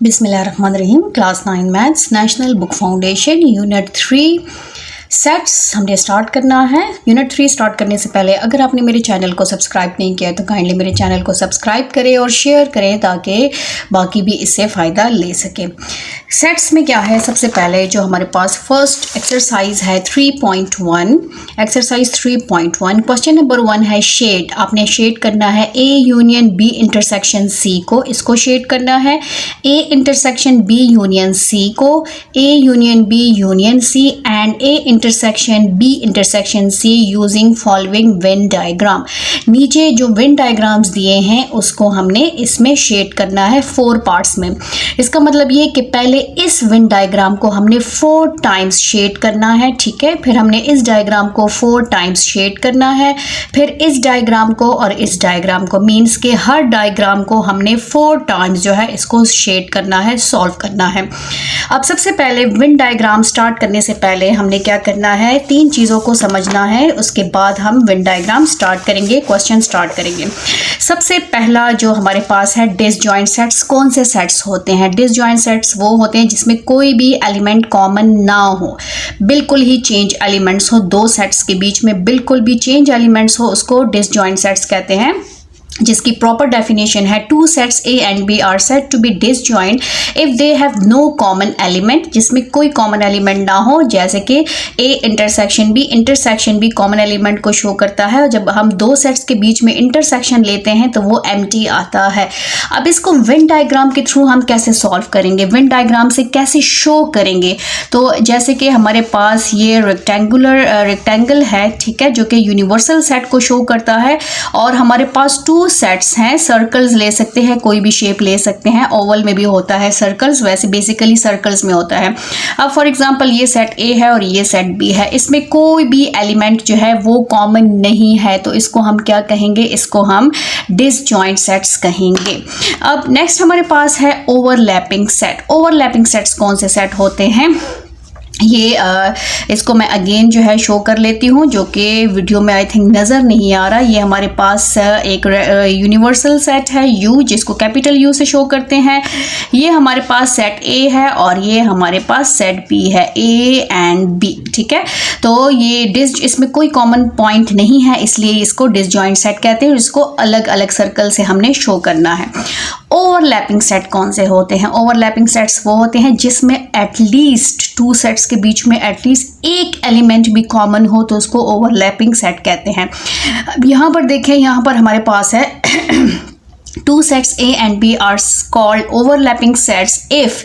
बिस्मिल्लाहिर्रहमानिर्रहीम। Class 9 maths national book foundation unit 3 sets हमने start करना है। यूनिट 3 स्टार्ट करने से पहले अगर आपने मेरे चैनल को सब्सक्राइब नहीं किया तो काइंडली मेरे चैनल को सब्सक्राइब करें और शेयर करें ताकि बाकी भी इससे फ़ायदा ले सकें। सेट्स में क्या है, सबसे पहले जो हमारे पास फर्स्ट एक्सरसाइज है 3.1, एक्सरसाइज 3.1 क्वेश्चन नंबर 1 है शेड। आपने शेड करना है A union B intersection C को, इसको शेड करना है। A intersection B union C को, A union B union C and A intersection B intersection C using following Venn diagram. नीचे जो वेन डायग्राम्स दिए हैं उसको हमने इसमें शेड करना है 4 पार्ट्स में। इसका मतलब ये कि पहले इस वेन डायग्राम को हमने 4 टाइम्स शेड करना है, ठीक है। फिर हमने इस डायग्राम को 4 टाइम्स शेड करना है, फिर इस डायग्राम को और इस डायग्राम को, मीन्स के हर डायग्राम को हमने 4 टाइम्स जो है इसको शेड करना है, सॉल्व करना है। अब सबसे पहले वेन डायग्राम स्टार्ट करने से पहले हमने क्या करना है, 3 चीज़ों को समझना है, उसके बाद हम वेन डायग्राम स्टार्ट करेंगे, क्वेश्चन स्टार्ट करेंगे। सबसे पहला जो हमारे पास है डिसजॉइंट सेट्स। कौन से सेट्स होते हैं? डिसजॉइंट सेट्स वो होते हैं जिसमें कोई भी एलिमेंट कॉमन ना हो, बिल्कुल ही चेंज एलिमेंट्स हो, 2 सेट्स के बीच में बिल्कुल भी चेंज एलिमेंट्स हो, उसको डिसजॉइंट सेट्स कहते हैं, जिसकी प्रॉपर डेफिनेशन है 2 sets A and B are said to be disjoint if they have no common element, जिसमें कोई कॉमन एलिमेंट ना हो, जैसे कि A intersection B common element को शो करता है, और जब हम 2 सेट्स के बीच में इंटरसेक्शन लेते हैं तो वो एम्प्टी आता है। अब इसको वेन डायग्राम के थ्रू हम कैसे सॉल्व करेंगे, वेन डायग्राम से कैसे शो करेंगे? तो जैसे कि हमारे पास ये रेक्टेंगल है, ठीक है, जो कि यूनिवर्सल सेट को शो करता है, और हमारे पास 2 सेट्स हैं, सर्कल्स ले सकते हैं, कोई भी शेप ले सकते हैं, ओवल में भी होता है सर्कल्स, वैसे बेसिकली सर्कल्स में होता है। अब फॉर एग्जांपल ये सेट ए है और ये सेट बी है, इसमें कोई भी एलिमेंट जो है वो कॉमन नहीं है, तो इसको हम क्या कहेंगे, इसको हम डिसजॉइंट सेट्स कहेंगे। अब नेक्स्ट हमारे पास है ओवरलैपिंग सेट। ओवरलैपिंग सेट्स कौन से सेट होते हैं, ये इसको मैं अगेन जो है शो कर लेती हूँ, जो कि वीडियो में आई थिंक नज़र नहीं आ रहा। ये हमारे पास एक यूनिवर्सल सेट है यू, जिसको कैपिटल यू से शो करते हैं। ये हमारे पास सेट ए है और ये हमारे पास सेट बी है, ए एंड बी, ठीक है। तो ये इसमें कोई कॉमन पॉइंट नहीं है, इसलिए इसको डिसजॉइंट सेट कहते हैं, इसको अलग अलग सर्कल से हमने शो करना है। ओवरलैपिंग सेट कौन से होते हैं? ओवरलैपिंग सेट्स वो होते हैं जिसमें एटलीस्ट 2 सेट्स के बीच में एटलीस्ट एक एलिमेंट भी कॉमन हो, तो उसको ओवरलैपिंग सेट कहते हैं। अब यहाँ पर देखें, यहाँ पर हमारे पास है 2 sets A and B are called overlapping sets if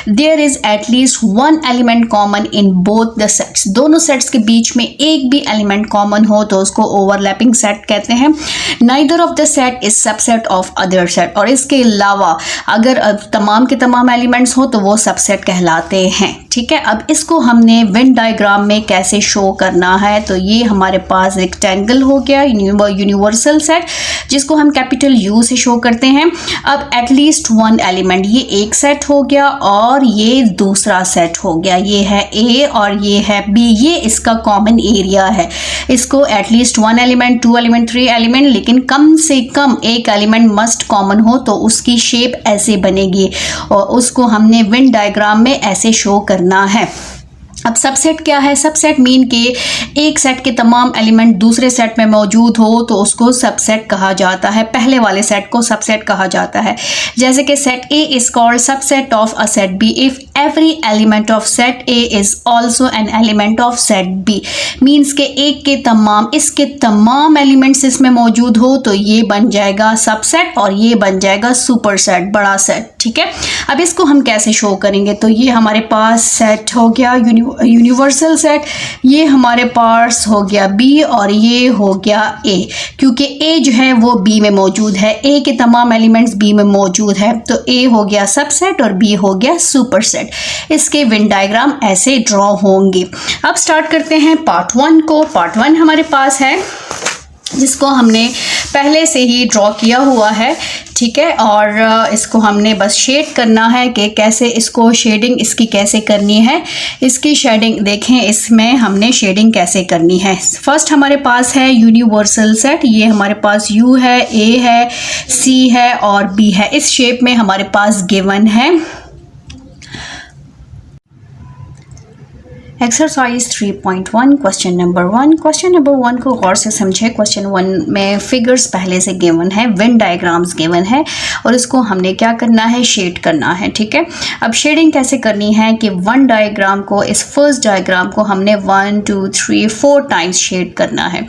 there is at least one element common in both the sets। दोनों सेट्स के बीच में एक भी एलिमेंट कॉमन हो तो उसको ओवरलैपिंग सेट कहते हैं। Neither of the set is subset of other set, और इसके अलावा अगर तमाम के तमाम एलिमेंट्स हो तो वो सबसेट कहलाते हैं, ठीक है। अब इसको हमने वेन डायग्राम में कैसे शो करना है, तो ये हमारे पास रेक्टेंगल हो गया, यूनिवर्सल सेट, जिसको हम कैपिटल यू से शो करते हैं। अब एटलीस्ट 1 एलिमेंट, ये एक सेट हो गया और ये दूसरा सेट हो गया, ये है ए और ये है बी, ये इसका कॉमन एरिया है। इसको एटलीस्ट 1 एलिमेंट, 2 एलिमेंट, 3 एलिमेंट, लेकिन कम से कम एक एलिमेंट मस्ट कॉमन हो, तो उसकी शेप ऐसे बनेगी और उसको हमने वेन डायग्राम में ऐसे शो करना है। अब सबसेट क्या है? सबसेट मीन के एक सेट के तमाम एलिमेंट दूसरे सेट में मौजूद हो तो उसको सबसेट कहा जाता है, पहले वाले सेट को सबसेट कहा जाता है। जैसे कि set A is called subset of a set B if every element of set A is also an element of set B, means के एक के तमाम, इसके तमाम एलिमेंट्स इसमें मौजूद हो तो ये बन जाएगा सबसेट और ये बन जाएगा सुपर सेट, बड़ा सेट, ठीक है। अब इसको हम कैसे शो करेंगे, तो ये हमारे पास सेट हो गया यूनिवर्सल सेट, ये हमारे पास हो गया बी और ये हो गया ए, क्योंकि ए जो है वो बी में मौजूद है, ए के तमाम एलिमेंट्स बी में मौजूद है, तो ए हो गया सबसेट और बी हो गया सुपर सेट। इसके वेन डायग्राम ऐसे ड्रॉ होंगे। अब स्टार्ट करते हैं पार्ट 1 को। पार्ट 1 हमारे पास है जिसको हमने पहले से ही ड्रॉ किया हुआ है, ठीक है, और इसको हमने बस शेड करना है कि कैसे इसको शेडिंग इसकी कैसे करनी है। इसकी शेडिंग देखें, इसमें हमने शेडिंग कैसे करनी है। फर्स्ट हमारे पास है यूनिवर्सल सेट, ये हमारे पास यू है, ए है, सी है और बी है, इस शेप में हमारे पास गिवन है। Exercise 3.1 question number 1। Question number 1 को गौर से समझे। क्वेश्चन 1 में फिगर्स पहले से गिवन है, वेन डायग्राम्स गिवन है और इसको हमने क्या करना है, शेड करना है। ठीक है, अब शेडिंग कैसे करनी है कि वन डायग्राम को, इस फर्स्ट डायग्राम को हमने 1 2 3 4 टाइम्स शेड करना है।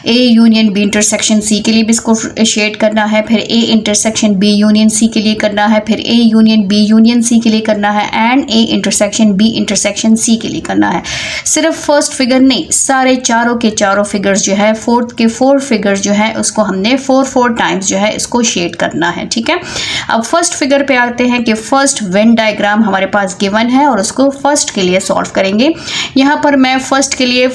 A union B intersection C के लिए भी इसको शेड करना है, फिर A intersection B union C के लिए करना है, फिर A union B union C के लिए करना है and A intersection B intersection C के लिए करना है। सिर्फ फर्स्ट फिगर नहीं, सारे चारों के चारों फिगर्स जो है, फोर्थ के 4 फिगर्स जो है, उसको हमने 4 टाइम्स जो है इसको शेड करना है। ठीक है, अब फर्स्ट फिगर पे आते हैं कि फर्स्ट वेन डायग्राम हमारे पास गिवन है और उसको फर्स्ट के लिए सॉल्व करेंगे। यहाँ पर मैं फर्स्ट के लिए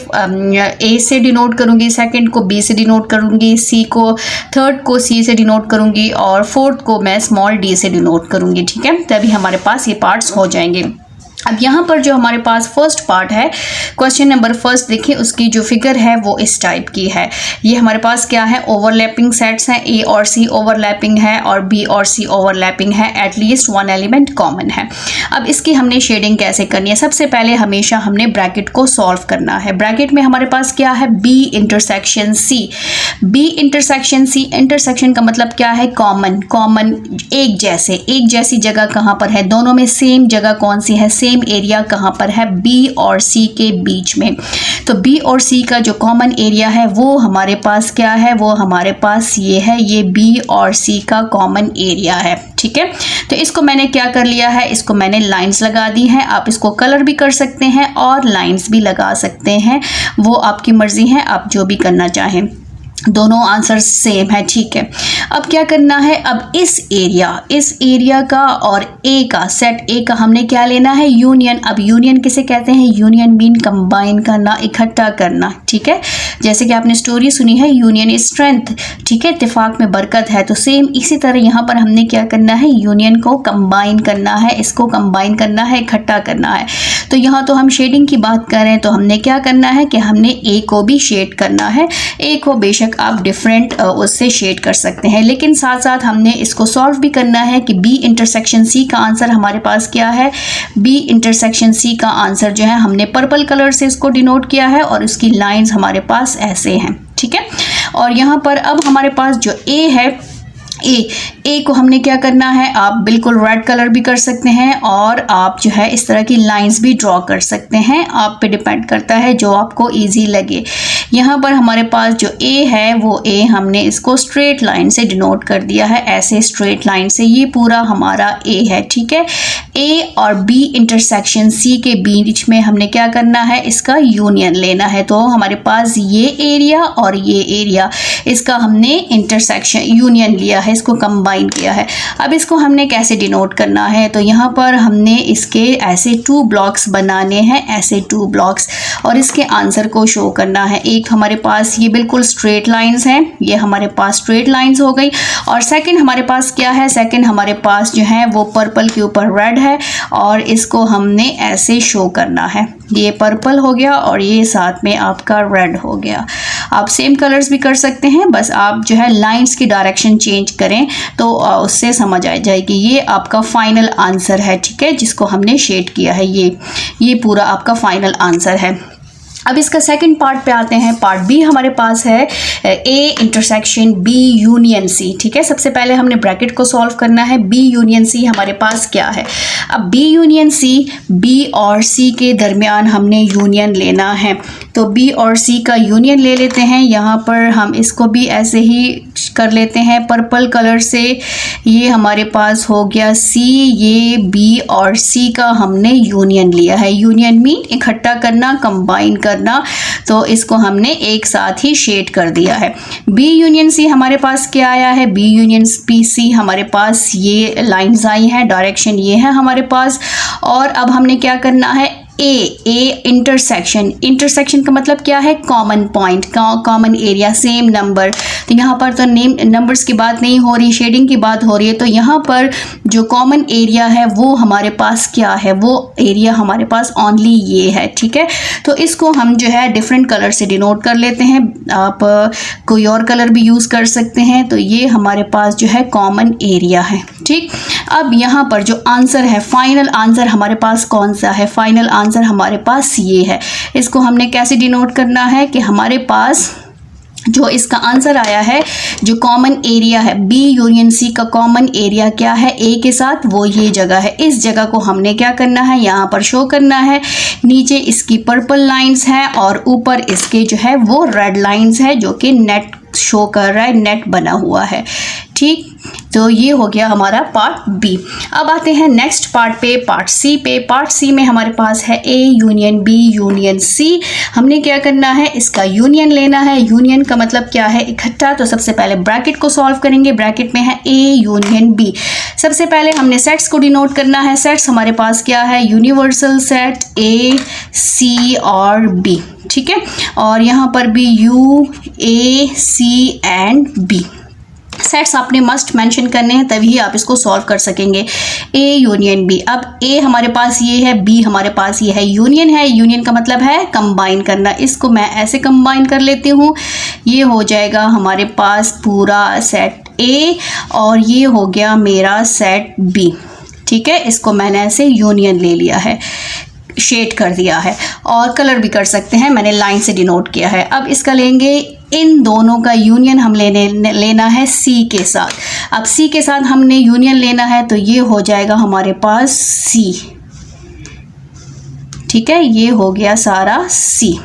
ए से डिनोट करूंगी, सेकंड को बी से डिनोट करूंगी, सी को, थर्ड को सी से डिनोट करूंगी और फोर्थ को मैं स्मॉल डी से डिनोट करूंगी। ठीक है, तभी हमारे पास ये पार्ट्स हो जाएंगे। अब यहाँ पर जो हमारे पास फर्स्ट पार्ट है, क्वेश्चन नंबर फर्स्ट देखिए, उसकी जो फिगर है वो इस टाइप की है। ये हमारे पास क्या है, ओवरलैपिंग सेट्स हैं, ए और सी ओवरलैपिंग है और बी और सी ओवरलैपिंग है, एटलीस्ट 1 एलिमेंट कॉमन है। अब इसकी हमने शेडिंग कैसे करनी है, सबसे पहले हमेशा हमने ब्रैकेट को सॉल्व करना है। ब्रैकेट में हमारे पास क्या है, B intersection C. B intersection C, intersection का मतलब क्या है, कॉमन, कॉमन एक जैसे, एक जैसी जगह कहाँ पर है, दोनों में सेम जगह कौन सी है, सेम एरिया कहाँ पर है, बी और सी के बीच में। तो बी और सी का जो कॉमन एरिया है वो हमारे पास क्या है, वो हमारे पास ये है, ये बी और सी का कॉमन एरिया है। ठीक है, तो इसको मैंने क्या कर लिया है, इसको मैंने लाइंस लगा दी हैं। आप इसको कलर भी कर सकते हैं और लाइंस भी लगा सकते हैं, वो आपकी मर्जी है, आप जो भी करना चाहें, दोनों आंसर सेम है। ठीक है, अब क्या करना है, अब इस एरिया का और ए का, सेट ए का हमने क्या लेना है, यूनियन। अब यूनियन किसे कहते हैं, यूनियन मीन कंबाइन करना, इकट्ठा करना। ठीक है, जैसे कि आपने स्टोरी सुनी है, यूनियन इज स्ट्रेंथ। ठीक है, इत्तेफाक में बरकत है, तो सेम इसी तरह यहाँ पर हमने क्या करना है, यूनियन को कंबाइन करना है, इसको कंबाइन करना है, इकट्ठा करना है। तो यहाँ तो हम शेडिंग की बात करें तो हमने क्या करना है कि हमने ए को भी शेड करना है। ए को बेशक आप डिफरेंट उससे शेड कर सकते हैं, लेकिन साथ साथ हमने इसको सॉल्व भी करना है कि बी इंटरसेक्शन सी का आंसर हमारे पास क्या है। बी इंटरसेक्शन सी का आंसर जो है हमने पर्पल कलर से इसको डिनोट किया है और उसकी लाइंस हमारे पास ऐसे हैं। ठीक है, और यहाँ पर अब हमारे पास जो ए है, ए को हमने क्या करना है, आप बिल्कुल रेड कलर भी कर सकते हैं और आप जो है इस तरह की लाइंस भी ड्रॉ कर सकते हैं, आप पे डिपेंड करता है जो आपको इजी लगे। यहाँ पर हमारे पास जो ए है वो ए हमने इसको स्ट्रेट लाइन से डिनोट कर दिया है, ऐसे स्ट्रेट लाइन से, ये पूरा हमारा ए है। ठीक है, ए और बी इंटरसेक्शन सी के बीच में हमने क्या करना है, इसका यूनियन लेना है। तो हमारे पास ये एरिया और ये एरिया, इसका हमने इंटरसेक्शन यूनियन लिया है, इसको कंबाइन किया है। अब इसको हमने कैसे डिनोट करना है, तो यहाँ पर हमने इसके ऐसे 2 ब्लॉक्स बनाने हैं, ऐसे 2 ब्लॉक्स, और इसके आंसर को शो करना है। एक हमारे पास ये बिल्कुल स्ट्रेट लाइंस हैं, ये हमारे पास स्ट्रेट लाइंस हो गई, और सेकंड हमारे पास क्या है, सेकंड हमारे पास जो है वो पर्पल के ऊपर रेड है और इसको हमने ऐसे शो करना है। ये पर्पल हो गया और ये साथ में आपका रेड हो गया। आप सेम कलर्स भी कर सकते हैं, बस आप जो है लाइंस की डायरेक्शन चेंज करें तो उससे समझ आ जाएगी। ये आपका फाइनल आंसर है। ठीक है, जिसको हमने शेड किया है, ये पूरा आपका फाइनल आंसर है। अब इसका सेकंड पार्ट पे आते हैं। पार्ट बी हमारे पास है A intersection B union C. ठीक है, सबसे पहले हमने ब्रैकेट को सॉल्व करना है। बी यूनियन सी हमारे पास क्या है, अब बी यूनियन सी, बी और सी के दरमियान हमने यूनियन लेना है, तो बी और सी का यूनियन ले लेते हैं। यहाँ पर हम इसको भी ऐसे ही कर लेते हैं पर्पल कलर से। ये हमारे पास हो गया सी, ये बी और सी का हमने यूनियन लिया है। यूनियन मीन इकट्ठा करना, कंबाइन करना, तो इसको हमने एक साथ ही शेड कर दिया है। बी यूनियन सी हमारे पास क्या आया है, बी यूनियन पी सी हमारे पास ये लाइंस आई हैं, डायरेक्शन ये है हमारे पास। और अब हमने क्या करना है, ए इंटरसेक्शन का मतलब क्या है, common point, common area, same number. तो यहाँ पर तो नंबर्स की बात नहीं हो रही, शेडिंग की बात हो रही है। तो यहाँ पर जो कॉमन एरिया है वो हमारे पास क्या है, वो एरिया हमारे पास ओनली ये है। ठीक है, तो इसको हम जो है डिफरेंट कलर से डिनोट कर लेते हैं, आप कोई और कलर भी यूज़ कर सकते हैं। तो ये हमारे पास जो है कॉमन एरिया है। ठीक, अब यहाँ पर जो आंसर है, फाइनल आंसर हमारे पास कौन सा है? फाइनल आंसर हमारे पास ये है। इसको हमने कैसे डिनोट करना है कि हमारे पास जो इसका आंसर आया है, जो कॉमन एरिया है बी यूनियन सी का कॉमन एरिया क्या है ए के साथ, वो ये जगह है। इस जगह को हमने क्या करना है, यहाँ पर शो करना है। नीचे इसकी पर्पल लाइंस है और ऊपर इसके जो है वो रेड लाइंस है, जो कि नेट शो कर रहा है, नेट बना हुआ है। ठीक, तो ये हो गया हमारा पार्ट बी। अब आते हैं नेक्स्ट पार्ट पे, पार्ट सी पे। पार्ट सी में हमारे पास है A union B union C. हमने क्या करना है, इसका यूनियन लेना है। यूनियन का मतलब क्या है, इकट्ठा। तो सबसे पहले ब्रैकेट को सॉल्व करेंगे। ब्रैकेट में है ए यूनियन बी। सबसे पहले हमने सेट्स को डिनोट करना है। सेट्स हमारे पास क्या है, यूनिवर्सल सेट ए सी और बी। ठीक है, और यहाँ पर भी U A C and B sets आपने मस्ट मेंशन करने हैं, तभी आप इसको सॉल्व कर सकेंगे। ए यूनियन बी, अब ए हमारे पास ये है, बी हमारे पास ये है। यूनियन है, यूनियन का मतलब है कंबाइन करना। इसको मैं ऐसे कंबाइन कर लेती हूँ, ये हो जाएगा हमारे पास पूरा सेट ए और ये हो गया मेरा सेट बी। ठीक है, इसको मैंने ऐसे यूनियन ले लिया है, शेड कर दिया है, और कलर भी कर सकते हैं, मैंने लाइन से डिनोट किया है। अब इसका लेंगे, इन दोनों का यूनियन हम लेना है सी के साथ। अब सी के साथ हमने यूनियन लेना है, तो ये हो जाएगा हमारे पास सी। ठीक है, ये हो गया सारा सी।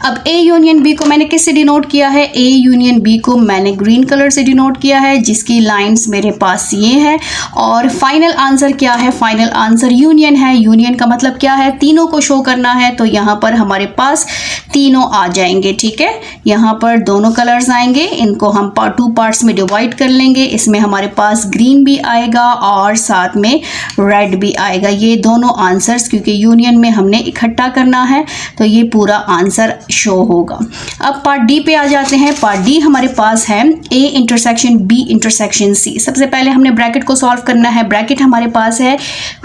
अब ए यूनियन बी को मैंने किससे डिनोट किया है, ए यूनियन बी को मैंने ग्रीन कलर से डिनोट किया है, जिसकी लाइंस मेरे पास ये हैं। और फाइनल आंसर क्या है, फाइनल आंसर यूनियन है। यूनियन का मतलब क्या है, तीनों को शो करना है, तो यहाँ पर हमारे पास तीनों आ जाएंगे। ठीक है, यहाँ पर दोनों कलर्स आएंगे, इनको हम टू पार्ट्स में डिवाइड कर लेंगे। इसमें हमारे पास ग्रीन भी आएगा और साथ में रेड भी आएगा। ये दोनों आंसर्स, क्योंकि यूनियन में हमने इकट्ठा करना है, तो ये पूरा आंसर शो होगा। अब पार्ट डी पे आ जाते हैं। पार्ट डी हमारे पास है A intersection B intersection C. सबसे पहले हमने ब्रैकेट को सॉल्व करना है। ब्रैकेट हमारे पास है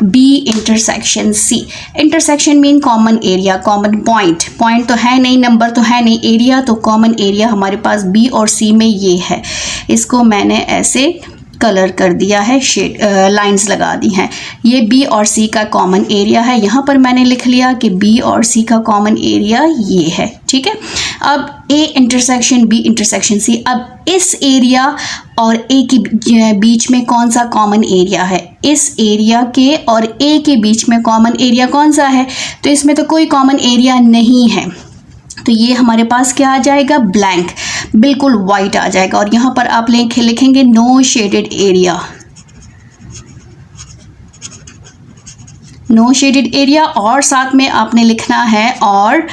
B intersection C. Intersection mean common area, common point. Point तो है नहीं, नंबर तो है नहीं, एरिया तो कॉमन एरिया हमारे पास बी और सी में ये है। इसको मैंने ऐसे कलर कर दिया है, शेड लाइंस लगा दी हैं। ये बी और सी का कॉमन एरिया है। यहाँ पर मैंने लिख लिया कि बी और सी का कॉमन एरिया ये है। ठीक है, अब A intersection B intersection C. अब इस एरिया और ए के बीच में कौन सा कॉमन एरिया है, इस एरिया के और ए के बीच में कॉमन एरिया कौन सा है, तो इसमें तो कोई कॉमन एरिया नहीं है, तो ये हमारे पास क्या आ जाएगा, ब्लैंक, बिल्कुल वाइट आ जाएगा। और यहाँ पर आप लिखेंगे no shaded area, no shaded area, और साथ में आपने लिखना है और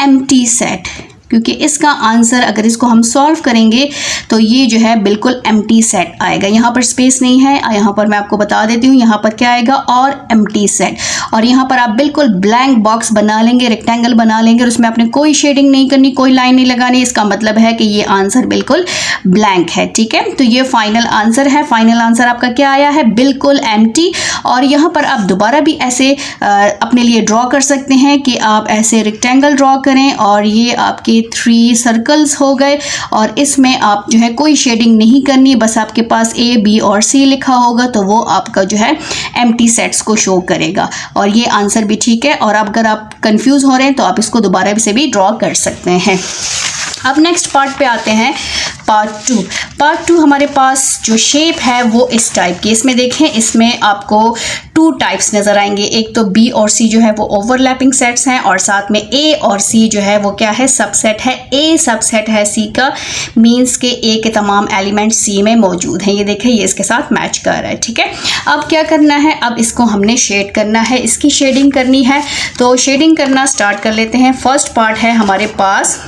एम्प्टी सेट, क्योंकि इसका आंसर अगर इसको हम सॉल्व करेंगे तो ये जो है बिल्कुल एम्प्टी सेट आएगा। यहाँ पर स्पेस नहीं है, यहाँ पर मैं आपको बता देती हूँ, यहाँ पर क्या आएगा, और एम्प्टी सेट। और यहाँ पर आप बिल्कुल ब्लैंक बॉक्स बना लेंगे, रेक्टेंगल बना लेंगे, और उसमें आपने कोई शेडिंग नहीं करनी, कोई लाइन नहीं लगानी। इसका मतलब है कि ये आंसर बिल्कुल ब्लैंक है। ठीक है, तो ये फाइनल आंसर है। फाइनल आंसर आपका क्या आया है, बिल्कुल एम्प्टी। और यहाँ पर आप दोबारा भी ऐसे अपने लिए ड्रॉ कर सकते हैं कि आप ऐसे रेक्टेंगल ड्रॉ करें, और ये आपके 3 सर्कल्स हो गए, और इसमें आप जो है कोई शेडिंग नहीं करनी, बस आपके पास ए बी और सी लिखा होगा, तो वो आपका जो है एम्प्टी सेट्स को शो करेगा। और ये आंसर भी ठीक है। और अगर आप कंफ्यूज हो रहे हैं तो आप इसको दोबारा से भी ड्रॉ कर सकते हैं। अब नेक्स्ट पार्ट पे आते हैं, पार्ट 2। पार्ट 2 हमारे पास जो शेप है वो इस टाइप की। इसमें देखें, इसमें आपको 2 टाइप्स नज़र आएंगे। एक तो बी और सी जो है वो ओवरलैपिंग सेट्स हैं, और साथ में ए और सी जो है वो क्या है, सबसेट है। ए सबसेट है सी का, मीन्स के ए के तमाम एलिमेंट सी में मौजूद हैं। ये देखें, ये इसके साथ मैच कर रहा है। ठीक है, अब क्या करना है, अब इसको हमने शेड करना है, इसकी शेडिंग करनी है। तो शेडिंग करना स्टार्ट कर लेते हैं। फर्स्ट पार्ट है हमारे पास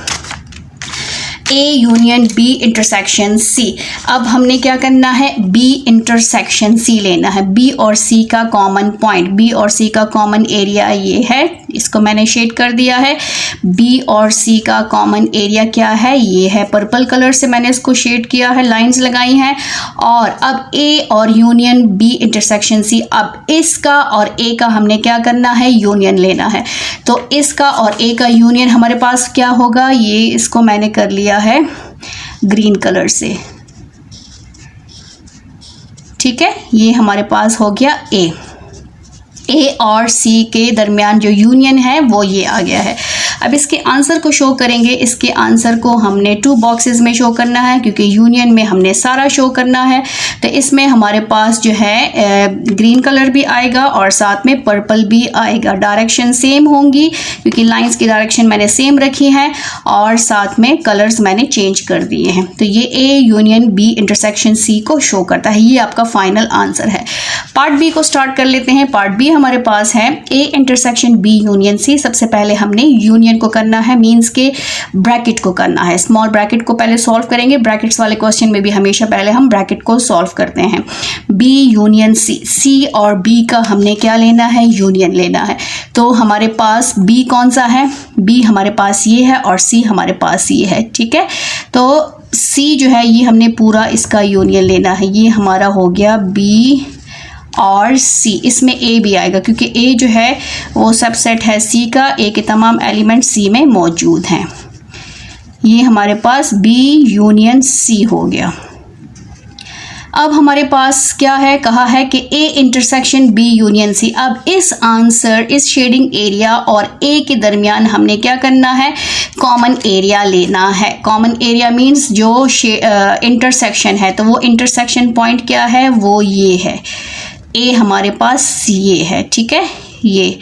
A union B intersection C. अब हमने क्या करना है, बी इंटरसेक्शन सी लेना है। बी और सी का कॉमन पॉइंट, बी और सी का कॉमन एरिया ये है, इसको मैंने शेड कर दिया है। बी और सी का कॉमन एरिया क्या है, ये है, पर्पल कलर से मैंने इसको शेड किया है, लाइंस लगाई हैं। और अब ए और यूनियन बी इंटरसेक्शन सी, अब इसका और ए का हमने क्या करना है, यूनियन लेना है। तो इसका और ए का यूनियन हमारे पास क्या होगा, ये इसको मैंने कर लिया है ग्रीन कलर से। ठीक है, ये हमारे पास हो गया ए और सी के दरमियान जो यूनियन है वो ये आ गया है। अब इसके आंसर को शो करेंगे। इसके आंसर को हमने 2 बॉक्सेस में शो करना है क्योंकि यूनियन में हमने सारा शो करना है। तो इसमें हमारे पास जो है ग्रीन कलर भी आएगा और साथ में पर्पल भी आएगा। डायरेक्शन सेम होंगी क्योंकि लाइंस की डायरेक्शन मैंने सेम रखी है और साथ में कलर्स मैंने चेंज कर दिए हैं। तो ये A union B intersection C को शो करता है। ये आपका फाइनल आंसर है। पार्ट बी को स्टार्ट कर लेते हैं। पार्ट बी हमारे पास है A intersection B union C. सबसे पहले हमने यूनियन को करना है, मींस के ब्रैकेट को करना है। स्मॉल ब्रैकेट को पहले सॉल्व करेंगे। ब्रैकेट्स वाले क्वेश्चन में भी हमेशा पहले हम ब्रैकेट को सॉल्व करते हैं। बी यूनियन सी, सी और बी का हमने क्या लेना है, यूनियन लेना है। तो हमारे पास बी कौन सा है, बी हमारे पास ये है और सी हमारे पास ये है। ठीक है, तो सी जो है ये हमने पूरा इसका यूनियन लेना है। ये हमारा हो गया बी और सी। इसमें ए भी आएगा क्योंकि ए जो है वो सबसेट है सी का। ए के तमाम एलिमेंट सी में मौजूद हैं। ये हमारे पास बी यूनियन सी हो गया। अब हमारे पास क्या है, कहा है कि A intersection B union C. अब इस आंसर, इस शेडिंग एरिया और ए के दरमियान हमने क्या करना है, कॉमन एरिया लेना है। कॉमन एरिया मीन्स जो इंटरसेक्शन है, तो वो इंटरसेक्शन पॉइंट क्या है, वो ये है। ए हमारे पास ये है। ठीक है, ये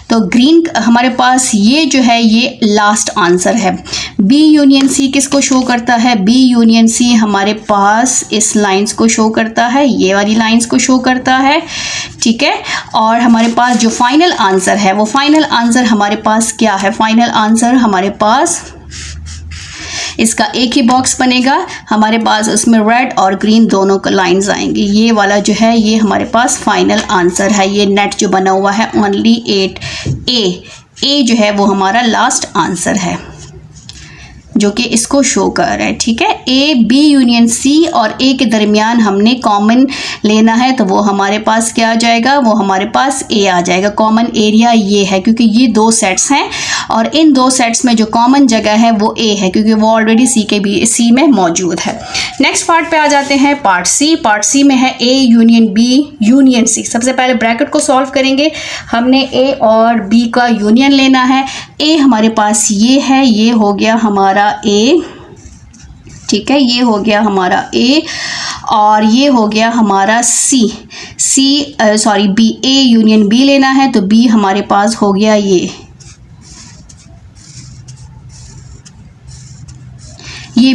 तो ग्रीन हमारे पास ये जो है ये लास्ट आंसर है। बी यूनियन सी किसको शो करता है, बी यूनियन सी हमारे पास इस लाइंस को शो करता है, ये वाली लाइंस को शो करता है। ठीक है, और हमारे पास जो फाइनल आंसर है, वो फाइनल आंसर हमारे पास क्या है, फाइनल आंसर हमारे पास इसका एक ही बॉक्स बनेगा हमारे पास। उसमें रेड और ग्रीन दोनों लाइंस आएंगी। ये वाला जो है ये हमारे पास फाइनल आंसर है। ये नेट जो बना हुआ है ओनली 8 ए जो है वो हमारा लास्ट आंसर है जो कि इसको शो कर रहा है। ठीक है, ए बी यूनियन सी और ए के दरमियान हमने कॉमन लेना है, तो वो हमारे पास क्या आ जाएगा, वो हमारे पास ए आ जाएगा। कॉमन एरिया ये है क्योंकि ये 2 सेट्स हैं और इन 2 सेट्स में जो कॉमन जगह है वो ए है क्योंकि वो ऑलरेडी सी में मौजूद है। नेक्स्ट पार्ट पे आ जाते हैं, पार्ट सी। पार्ट सी में है A union B union C. सबसे पहले ब्रैकेट को सॉल्व करेंगे। हमने ए और बी का यूनियन लेना है। ए हमारे पास ये है, ये हो गया हमारा ए। ठीक है, ये हो गया हमारा ए और ये हो गया हमारा सी। बी, ए यूनियन बी लेना है तो बी हमारे पास हो गया ये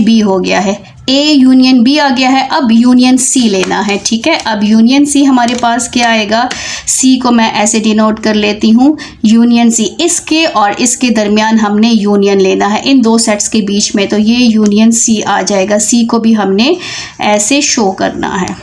बी हो गया है। ए यूनियन बी आ गया है। अब यूनियन सी लेना है। ठीक है, अब यूनियन सी हमारे पास क्या आएगा, सी को मैं ऐसे डिनोट कर लेती हूँ, यूनियन सी। इसके और इसके दरमियान हमने यूनियन लेना है इन 2 सेट्स के बीच में, तो ये यूनियन सी आ जाएगा। सी को भी हमने ऐसे शो करना है।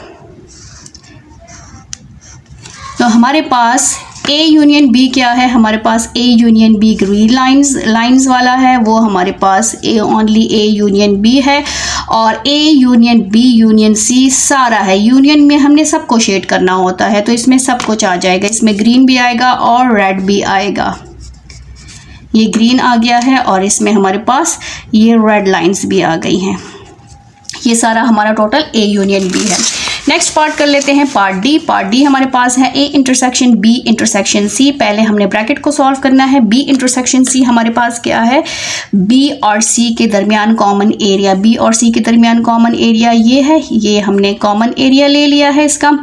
तो हमारे पास ए यूनियन बी क्या है, हमारे पास A union B green lines वाला है, वो हमारे पास ओनली ए यूनियन बी है। और A union B union C सारा है। यूनियन में हमने सबको शेड करना होता है तो इसमें सब कुछ आ जाएगा। इसमें ग्रीन भी आएगा और रेड भी आएगा। ये ग्रीन आ गया है और इसमें हमारे पास ये रेड लाइंस भी आ गई हैं। ये सारा हमारा टोटल ए यूनियन बी है। नेक्स्ट पार्ट कर लेते हैं, पार्ट डी। पार्ट डी हमारे पास है A intersection B intersection C. पहले हमने ब्रैकेट को सॉल्व करना है। बी इंटरसेक्शन सी हमारे पास क्या है, बी और सी के दरमियान कॉमन एरिया। बी और सी के दरमियान कॉमन एरिया ये है, ये हमने कॉमन एरिया ले लिया है इसका।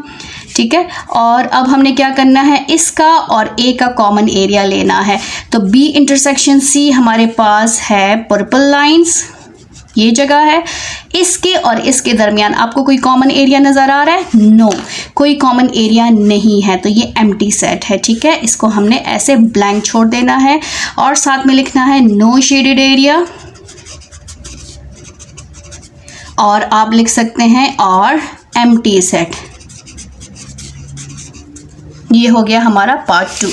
ठीक है, और अब हमने क्या करना है, इसका और ए का कॉमन एरिया लेना है। तो बी इंटरसेक्शन सी हमारे पास है पर्पल लाइंस, ये जगह है। इसके और इसके दरमियान आपको कोई कॉमन एरिया नज़र आ रहा है, नो, कोई कॉमन एरिया नहीं है, तो ये एम्प्टी सेट है। ठीक है, इसको हमने ऐसे ब्लैंक छोड़ देना है और साथ में लिखना है नो शेडेड एरिया, और आप लिख सकते हैं और एम्प्टी सेट। ये हो गया हमारा पार्ट 2।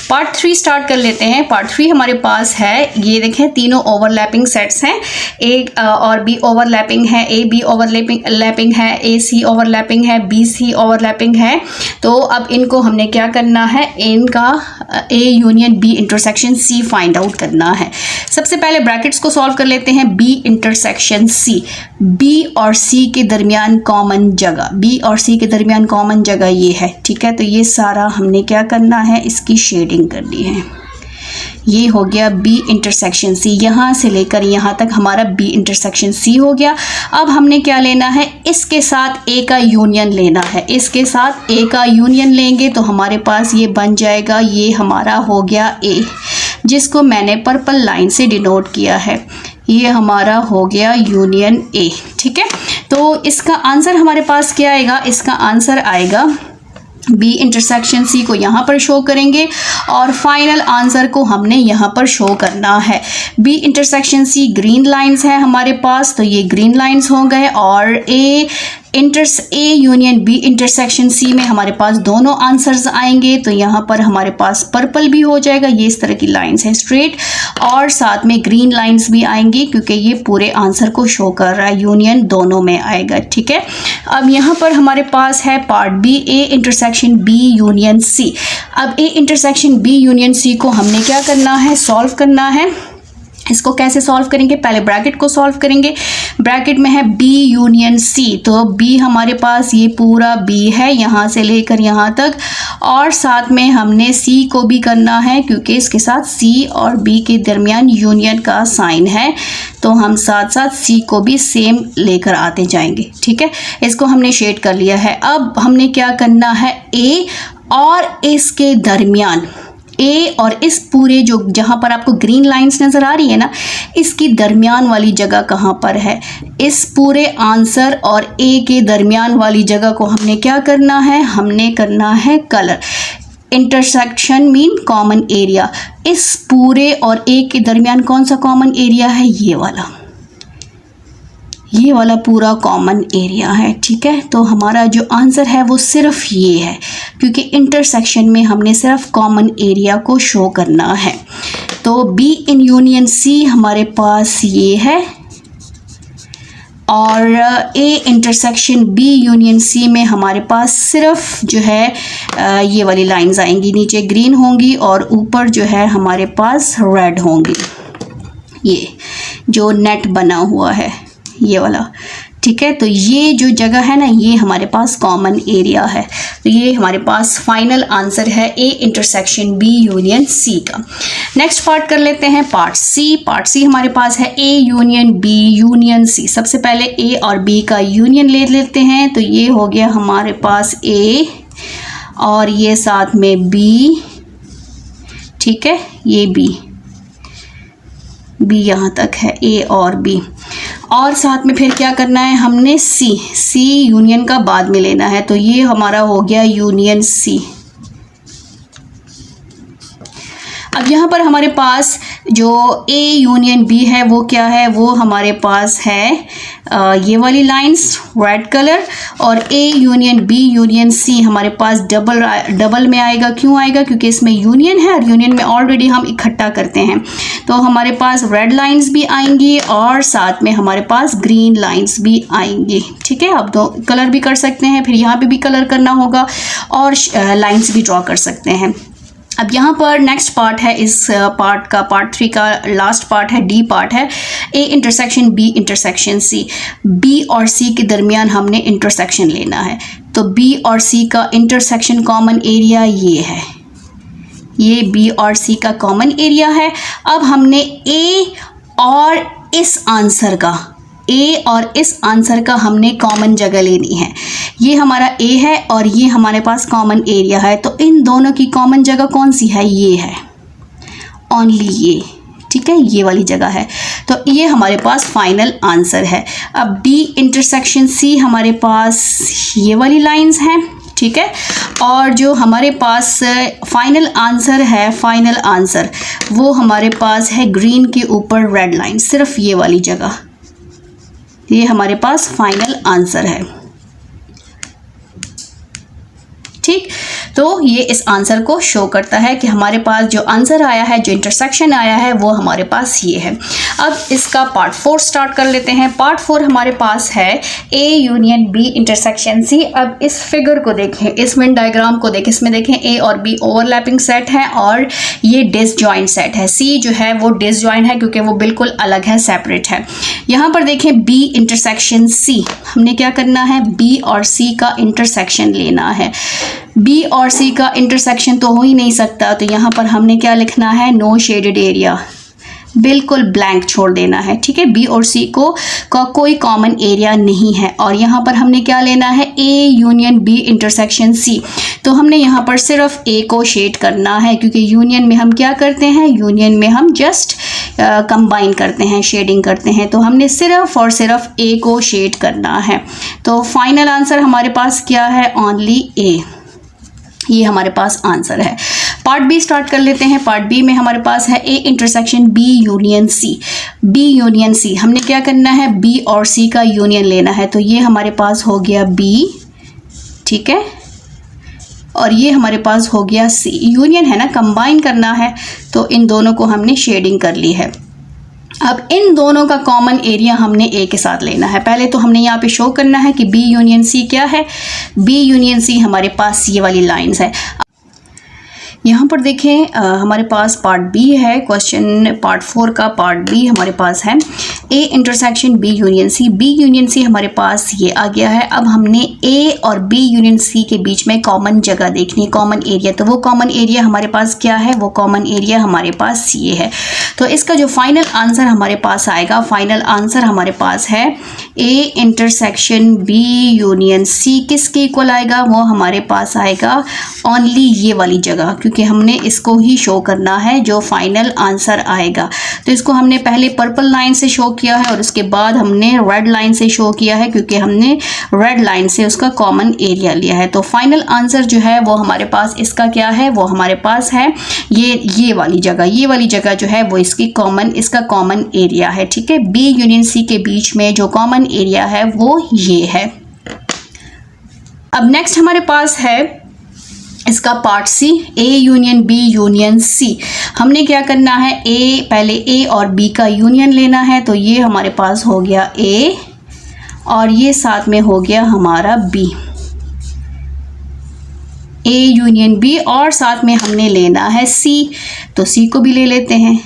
पार्ट 3 स्टार्ट कर लेते हैं। पार्ट 3 हमारे पास है, ये देखें तीनों ओवरलैपिंग सेट्स हैं। ए और बी ओवरलैपिंग है, ए बी ओवरलैपिंग है, ए सी ओवरलैपिंग है, बी सी ओवरलैपिंग है। तो अब इनको हमने क्या करना है, इनका A union B intersection C find out करना है। सबसे पहले ब्रैकेट्स को सॉल्व कर लेते हैं। बी इंटरसेक्शन सी, बी और सी के दरमियान कॉमन जगह, बी और सी के दरमियान कॉमन जगह ये है, ठीक है। तो ये सारा हमने क्या करना है, इसकी शेडिंग करनी है। ये हो गया बी इंटरसेक्शन सी, यहाँ से लेकर यहाँ तक हमारा बी इंटरसेक्शन सी हो गया। अब हमने क्या लेना है, इसके साथ ए का यूनियन लेना है। इसके साथ ए का यूनियन लेंगे तो हमारे पास ये बन जाएगा, ये हमारा हो गया ए, जिसको मैंने पर्पल लाइन से डिनोट किया है। ये हमारा हो गया यूनियन ए, ठीक है। तो इसका आंसर हमारे पास क्या आएगा, इसका आंसर आएगा बी इंटरसेक्शन सी को यहाँ पर शो करेंगे और फाइनल आंसर को हमने यहाँ पर शो करना है। B intersection C green lines है हमारे पास, तो ये ग्रीन लाइंस हो गए। और A union B intersection C में हमारे पास दोनों आंसर्स आएंगे, तो यहाँ पर हमारे पास पर्पल भी हो जाएगा, ये इस तरह की लाइंस है स्ट्रेट, और साथ में ग्रीन लाइंस भी आएंगी क्योंकि ये पूरे आंसर को शो कर रहा है, यूनियन दोनों में आएगा, ठीक है। अब यहाँ पर हमारे पास है part B, A intersection B union C. अब A intersection B union C को हमने क्या करना है, सॉल्व करना है। इसको कैसे सॉल्व करेंगे, पहले ब्रैकेट को सॉल्व करेंगे। ब्रैकेट में है बी यूनियन सी, तो बी हमारे पास ये पूरा बी है यहाँ से लेकर यहाँ तक, और साथ में हमने सी को भी करना है क्योंकि इसके साथ सी और बी के दरमियान यूनियन का साइन है, तो हम साथ साथ सी को भी सेम लेकर आते जाएंगे, ठीक है। इसको हमने शेड कर लिया है। अब हमने क्या करना है, ए और इसके दरमियान, ए और इस पूरे जो जहाँ पर आपको ग्रीन लाइंस नज़र आ रही है ना, इसकी दरमियान वाली जगह कहाँ पर है, इस पूरे आंसर और ए के दरमियान वाली जगह को हमने क्या करना है, हमने करना है colour. Intersection mean common area, इस पूरे और ए के दरमियान कौन सा कॉमन एरिया है, ये वाला पूरा कॉमन एरिया है, ठीक है। तो हमारा जो आंसर है वो सिर्फ ये है क्योंकि इंटरसेक्शन में हमने सिर्फ कॉमन एरिया को शो करना है। तो बी इन यूनियन सी हमारे पास ये है, और A intersection B union C में हमारे पास सिर्फ जो है ये वाली लाइंस आएंगी, नीचे ग्रीन होंगी और ऊपर जो है हमारे पास रेड होंगी, ये जो नेट बना हुआ है ये वाला, ठीक है। तो ये जो जगह है ना, ये हमारे पास कॉमन एरिया है, तो ये हमारे पास फाइनल आंसर है A intersection B union C का। नेक्स्ट पार्ट कर लेते हैं पार्ट सी। पार्ट सी हमारे पास है A union B union C. सबसे पहले ए और बी का यूनियन ले लेते हैं, तो ये हो गया हमारे पास ए और ये साथ में बी, ठीक है, ये बी यहाँ तक है ए और बी, और साथ में फिर क्या करना है, हमने सी यूनियन का बाद में लेना है, तो ये हमारा हो गया यूनियन सी। अब यहाँ पर हमारे पास जो ए यूनियन बी है वो क्या है, वो हमारे पास है ये वाली लाइंस रेड कलर, और A union B union C हमारे पास डबल में आएगा। क्यों आएगा, क्योंकि इसमें यूनियन है और यूनियन में ऑलरेडी हम इकट्ठा करते हैं, तो हमारे पास रेड लाइंस भी आएंगी और साथ में हमारे पास ग्रीन लाइंस भी आएंगी, ठीक है। आप दो कलर भी कर सकते हैं, फिर यहाँ पे भी कलर करना होगा और लाइंस भी ड्रॉ कर सकते हैं। अब यहाँ पर नेक्स्ट पार्ट है, इस पार्ट का पार्ट 3 का लास्ट पार्ट है, डी पार्ट है, A intersection B intersection C. B और सी के दरमियान हमने इंटरसेक्शन लेना है, तो बी और सी का इंटरसेक्शन कॉमन एरिया ये है, ये बी और सी का कॉमन एरिया है। अब हमने ए और इस आंसर का हमने कॉमन जगह लेनी है। ये हमारा ए है और ये हमारे पास कॉमन एरिया है, तो इन दोनों की कॉमन जगह कौन सी है, ये है, ओनली ये, ठीक है, ये वाली जगह है, तो ये हमारे पास फाइनल आंसर है। अब डी इंटरसेक्शन सी हमारे पास ये वाली लाइंस हैं, ठीक है, और जो हमारे पास फाइनल आंसर है, फाइनल आंसर वो हमारे पास है ग्रीन के ऊपर रेड लाइन, सिर्फ ये वाली जगह, ये हमारे पास फाइनल आंसर है, ठीक। तो ये इस आंसर को शो करता है कि हमारे पास जो आंसर आया है, जो इंटरसेक्शन आया है, वो हमारे पास ये है। अब इसका पार्ट 4 स्टार्ट कर लेते हैं। पार्ट 4 हमारे पास है A union B intersection C. अब इस फिगर को देखें, इस वेन डायग्राम को देखें, इसमें देखें ए और बी ओवरलैपिंग सेट है और ये डिसजॉइंट सेट है। सी जो है वो डिसजॉइंट है क्योंकि वो बिल्कुल अलग है, सेपरेट है। यहाँ पर देखें बी इंटरसेक्शन सी, हमने क्या करना है, बी और सी का इंटरसेक्शन लेना है। बी और सी का इंटरसेक्शन तो हो ही नहीं सकता, तो यहाँ पर हमने क्या लिखना है, नो शेडेड एरिया, बिल्कुल ब्लैंक छोड़ देना है। ठीक है, बी और सी का कोई कॉमन एरिया नहीं है। और यहाँ पर हमने क्या लेना है, A union B intersection C. तो हमने यहाँ पर सिर्फ ए को शेड करना है, क्योंकि यूनियन में हम क्या करते हैं, यूनियन में हम जस्ट कंबाइन करते हैं, शेडिंग करते हैं। तो हमने सिर्फ और सिर्फ ए को शेड करना है। तो फाइनल आंसर हमारे पास क्या है, ओनली ए। ये हमारे पास आंसर है। पार्ट बी स्टार्ट कर लेते हैं। पार्ट बी में हमारे पास है A intersection B union C. B union C, हमने क्या करना है, बी और सी का यूनियन लेना है। तो ये हमारे पास हो गया बी, ठीक है, और ये हमारे पास हो गया सी। यूनियन है ना, कंबाइन करना है, तो इन दोनों को हमने शेडिंग कर ली है। अब इन दोनों का कॉमन एरिया हमने ए के साथ लेना है। पहले तो हमने यहाँ पे शो करना है कि बी यूनियन सी क्या है। बी यूनियन सी हमारे पास ये वाली लाइंस है। यहाँ पर देखें हमारे पास पार्ट बी है, क्वेश्चन पार्ट 4 का पार्ट बी हमारे पास है। A intersection B union C, B union C हमारे पास ये आ गया है। अब हमने ए और बी यूनियन सी के बीच में कॉमन जगह देखनी है, कॉमन एरिया। तो वो कॉमन एरिया हमारे पास क्या है, वो कॉमन एरिया हमारे पास ये है। तो इसका जो फाइनल आंसर हमारे पास आएगा, फाइनल आंसर हमारे पास है A intersection B union C. किसके इक्वल आएगा, वो हमारे पास आएगा ओनली ये वाली जगह, क्योंकि हमने इसको ही शो करना है जो फाइनल आंसर आएगा। तो इसको हमने पहले पर्पल लाइन से शो किया है और उसके बाद हमने रेड लाइन से शो किया है, क्योंकि हमने रेड लाइन से उसका कॉमन एरिया लिया है। तो फाइनल आंसर जो है वो हमारे पास इसका क्या है, वो हमारे पास है ये वाली जगह। ये वाली जगह जो है वो इसका कॉमन एरिया है। ठीक है, बी यूनियन सी के बीच में जो कॉमन एरिया है वो ये है। अब नेक्स्ट हमारे पास है इसका part C, A union B union C. हमने क्या करना है, पहले ए और बी का यूनियन लेना है। तो ये हमारे पास हो गया ए और ये साथ में हो गया हमारा बी। ए यूनियन बी और साथ में हमने लेना है सी, तो सी को भी ले लेते हैं।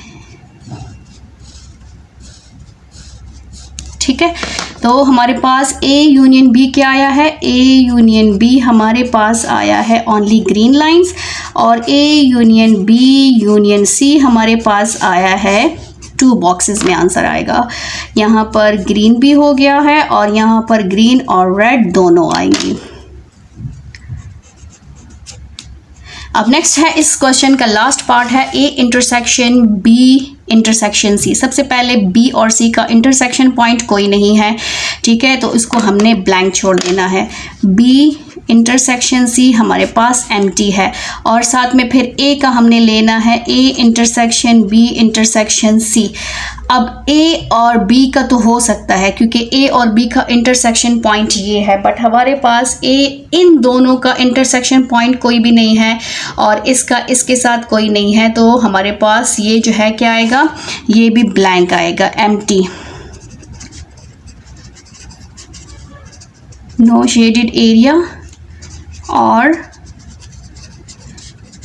ठीक है, तो हमारे पास ए यूनियन बी क्या आया है, ए यूनियन बी हमारे पास आया है ओनली ग्रीन लाइंस, और A union B union C हमारे पास आया है 2 बॉक्सेस में आंसर आएगा। यहाँ पर ग्रीन भी हो गया है और यहाँ पर ग्रीन और रेड दोनों आएंगी। अब नेक्स्ट है इस क्वेश्चन का लास्ट पार्ट है A intersection B intersection C. सबसे पहले बी और सी का इंटरसेक्शन पॉइंट कोई नहीं है, ठीक है, तो इसको हमने ब्लैंक छोड़ देना है। बी इंटरसेक्शन सी हमारे पास एम्प्टी है और साथ में फिर ए का हमने लेना है A intersection B intersection C. अब ए और बी का तो हो सकता है क्योंकि ए और बी का इंटरसेक्शन पॉइंट ये है, बट हमारे पास इन दोनों का इंटरसेक्शन पॉइंट कोई भी नहीं है और इसका इसके साथ कोई नहीं है, तो हमारे पास ये जो है क्या आएगा, ये भी ब्लैंक आएगा, एम्प्टी, नो शेडेड एरिया और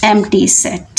एम्प्टी सेट।